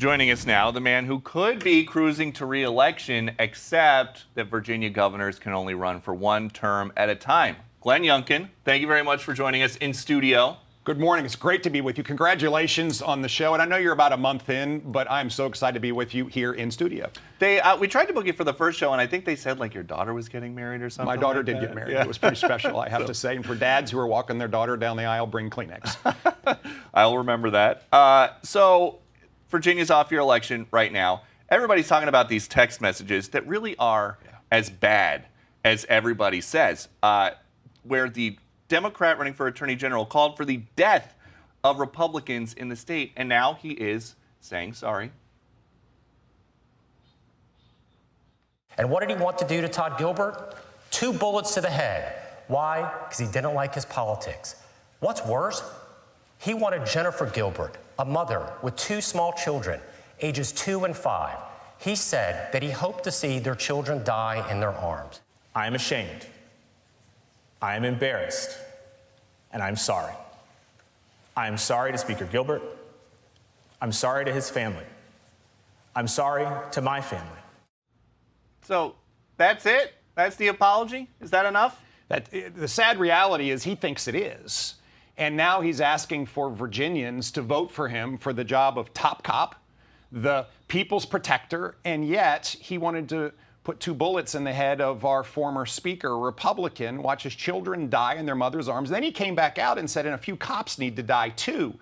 Joining us now, the man who could be cruising to re-election, except that Virginia governors can only run for one term at a time. Glenn Youngkin, thank you very much for joining us in studio. Good morning. It's great to be with you. Congratulations on the show. And I know you're about a month in, but I'm so excited to be with you here in studio. We tried to book you for the first show, and I think they said like your daughter was getting married or something. My daughter like did that. get married. Yeah. It was pretty special, I have to say. And for dads who are walking their daughter down the aisle, bring Kleenex. I'll remember that. So Virginia's off your election right now. Everybody's talking about these text messages that really are as bad as everybody says, where the Democrat running for Attorney General called for the death of Republicans in the state, and now he is saying sorry. And what did he want to do to Todd Gilbert? 2 bullets to the head. Why? Because he didn't like his politics. What's worse, he wanted Jennifer Gilbert, a mother with 2 small children, ages 2 and 5. He said that he hoped to see their children die in their arms. I am ashamed. I am embarrassed. And I'm sorry. I am sorry to Speaker Gilbert. I'm sorry to his family. I'm sorry to my family. So that's it? That's the apology? Is that enough? The sad reality is he thinks it is. And now he's asking for Virginians to vote for him for the job of top cop, the people's protector, and yet he wanted to put 2 bullets in the head of our former speaker, a Republican, watch his children die in their mother's arms. Then he came back out and said, and a few cops need to die too.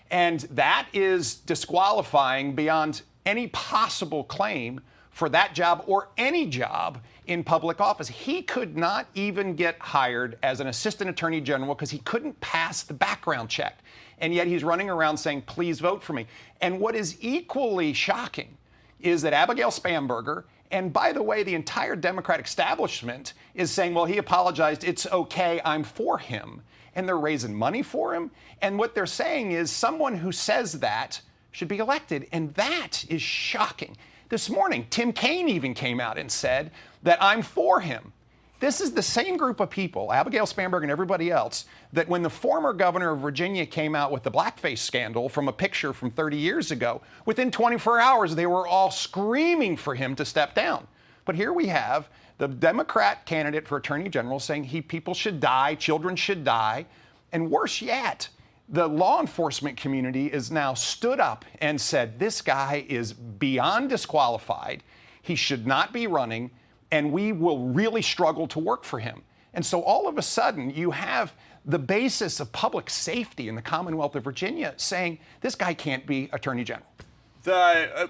And that is disqualifying beyond any possible claim for that job or any job in public office. He could not even get hired as an assistant attorney general because he couldn't pass the background check. And yet he's running around saying, please vote for me. And what is equally shocking is that Abigail Spanberger, and by the way, the entire Democratic establishment is saying, well, he apologized. It's okay. I'm for him. And they're raising money for him. And what they're saying is someone who says that should be elected. And that is shocking. This morning, Tim Kaine even came out and said that I'm for him. This is the same group of people, Abigail Spanberger and everybody else, that when the former governor of Virginia came out with the blackface scandal from a picture from 30 years ago, within 24 hours, they were all screaming for him to step down. But here we have the Democrat candidate for Attorney General saying people should die, children should die. And worse yet, the law enforcement community is now stood up and said, this guy is beyond disqualified. He should not be running. And we will really struggle to work for him. And so all of a sudden, you have the basis of public safety in the Commonwealth of Virginia saying this guy can't be Attorney General.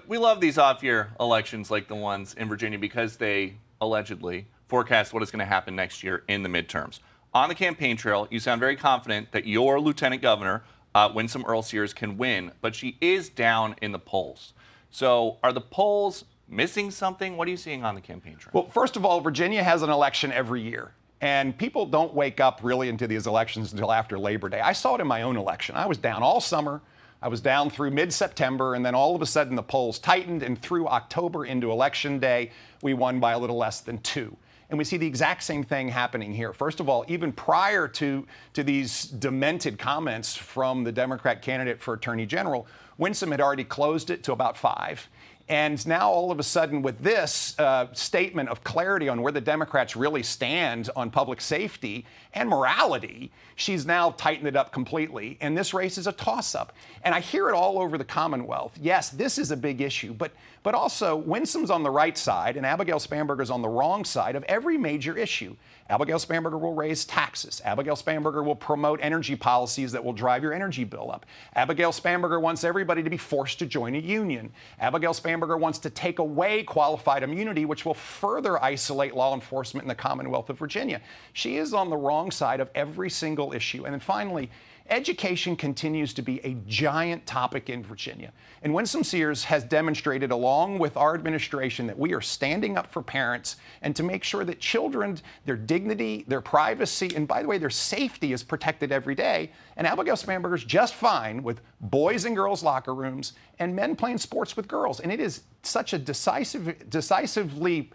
We love these off-year elections like the ones in Virginia because they allegedly forecast what is going to happen next year in the midterms. On the campaign trail, you sound very confident that your lieutenant governor, Winsome Earl-Sears, can win, but she is down in the polls. So are the polls missing something? What are you seeing on the campaign trail? Well, first of all, Virginia has an election every year. And people don't wake up really into these elections until after Labor Day. I saw it in my own election. I was down all summer. I was down through mid-September, and then all of a sudden the polls tightened, and through October into Election Day, we won by a little less than 2. And we see the exact same thing happening here. First of all, even prior to these demented comments from the Democrat candidate for Attorney General, Winsome had already closed it to about 5. And now all of a sudden with this statement of clarity on where the Democrats really stand on public safety and morality, she's now tightened it up completely. And this race is a toss-up. And I hear it all over the Commonwealth. Yes, this is a big issue, but also Winsome's on the right side and Abigail Spanberger's on the wrong side of every major issue. Abigail Spanberger will raise taxes. Abigail Spanberger will promote energy policies that will drive your energy bill up. Abigail Spanberger wants everybody to be forced to join a union. Abigail Spanberger wants to take away qualified immunity, which will further isolate law enforcement in the Commonwealth of Virginia. She is on the wrong side of every single issue. And then finally, education continues to be a giant topic in Virginia. And Winsome Sears has demonstrated, along with our administration, that we are standing up for parents and to make sure that children, their dignity, their privacy, and by the way, their safety is protected every day. And Abigail Spanberger's just fine with boys and girls locker rooms and men playing sports with girls. And it is such a decisively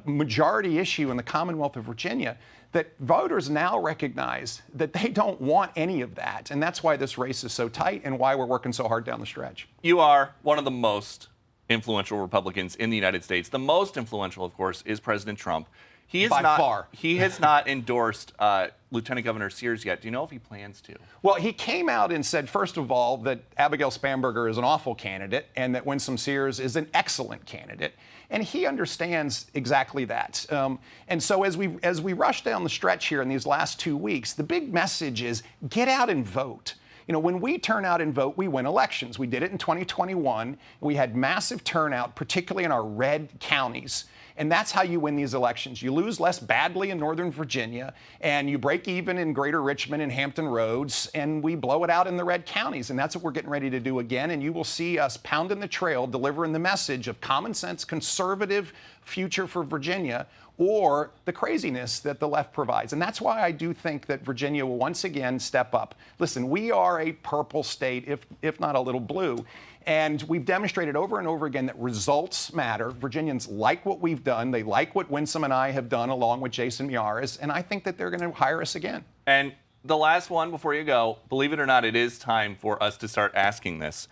majority issue in the Commonwealth of Virginia that voters now recognize that they don't want any of that. And that's why this race is so tight and why we're working so hard down the stretch. You are one of the most influential Republicans in the United States. The most influential, of course, is President Trump. He By far. He has not endorsed Lieutenant Governor Sears yet. Do you know if he plans to? Well, he came out and said, first of all, that Abigail Spanberger is an awful candidate and that Winsome Sears is an excellent candidate. And he understands exactly that. And so as we rush down the stretch here in these last 2 weeks, the big message is get out and vote. You know, when we turn out and vote, we win elections. We did it in 2021. We had massive turnout, particularly in our red counties. And that's how you win these elections. You lose less badly in Northern Virginia, and you break even in Greater Richmond and Hampton Roads, and we blow it out in the red counties. And that's what we're getting ready to do again. And you will see us pounding the trail, delivering the message of common sense, conservative future for Virginia, or the craziness that the left provides. And that's why I do think that Virginia will once again step up. Listen, we are a purple state, if not a little blue. And we've demonstrated over and over again that results matter. Virginians like what we've done. They like what Winsome and I have done along with Jason Miyares. And I think that they're going to hire us again. And the last one before you go, believe it or not, it is time for us to start asking this.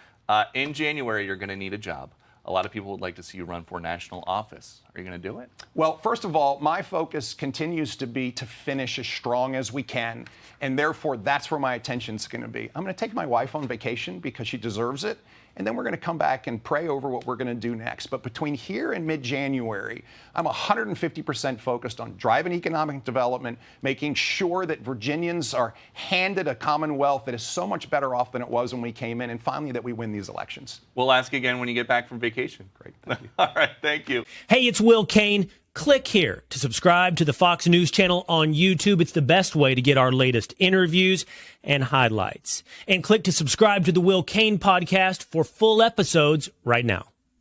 In January, you're going to need a job. A lot of people would like to see you run for national office. Are you going to do it? Well, first of all, my focus continues to be to finish as strong as we can. And therefore, that's where my attention's going to be. I'm going to take my wife on vacation because she deserves it. And then we're going to come back and pray over what we're going to do next. But between here and mid-January, I'm 150% focused on driving economic development, making sure that Virginians are handed a Commonwealth that is so much better off than it was when we came in, and finally that we win these elections. We'll ask again when you get back from vacation. Great. Thank you. All right. Thank you. Hey, it's Will Cain. Click here to subscribe to the Fox News channel on YouTube. It's the best way to get our latest interviews and highlights. And click to subscribe to the Will Cain podcast for full episodes right now.